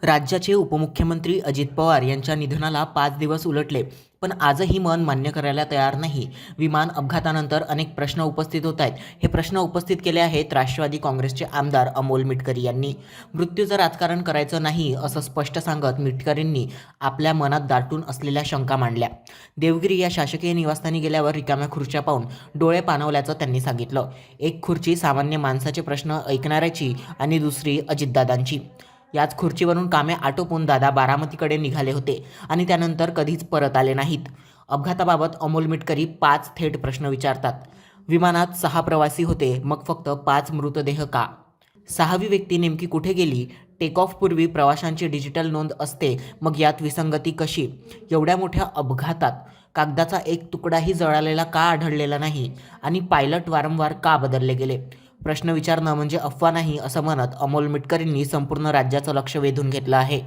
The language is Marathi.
राज्याचे उपमुख्यमंत्री अजित पवार यांच्या निधनाला 5 दिवस उलटले, पण आजही मन मान्य करायला तयार नाही. विमान अपघातानंतर अनेक प्रश्न उपस्थित होत आहेत. हे प्रश्न उपस्थित केले आहेत राष्ट्रवादी काँग्रेसचे आमदार अमोल मिटकरी यांनी. मृत्यूचं राजकारण करायचं नाही असं स्पष्ट सांगत मिटकरींनी आपल्या मनात दाटून असलेल्या शंका मांडल्या. देवगिरी या शासकीय निवासस्थानी गेल्यावर रिकाम्या खुर्च्या पाहून डोळे पाणावल्याचं त्यांनी सांगितलं. एक खुर्ची सामान्य माणसाचे प्रश्न ऐकणाऱ्याची आणि दुसरी अजितदादांची. याच खुर्चीवरून कामे आटोपून दादा बारामतीकडे निघाले होते आणि त्यानंतर कधीच परत आले नाहीत. अपघाताबाबत अमोल मिटकरी 5 थेट प्रश्न विचारतात. विमानात 6 प्रवासी होते, मग फक्त 5 मृतदेह का? 6वी व्यक्ती नेमकी कुठे गेली? टेक ऑफपूर्वी प्रवाशांची डिजिटल नोंद असते, मग यात विसंगती कशी? एवढ्या मोठ्या अपघातात कागदाचा एक तुकडाही जळालेला का आढळलेला नाही? आणि पायलट वारंवार का बदलले गेले? प्रश्न विचारणं म्हणजे अफवा नाही असं म्हणत अमोल मिटकरींनी संपूर्ण राज्याचं लक्ष वेधून घेतलं आहे.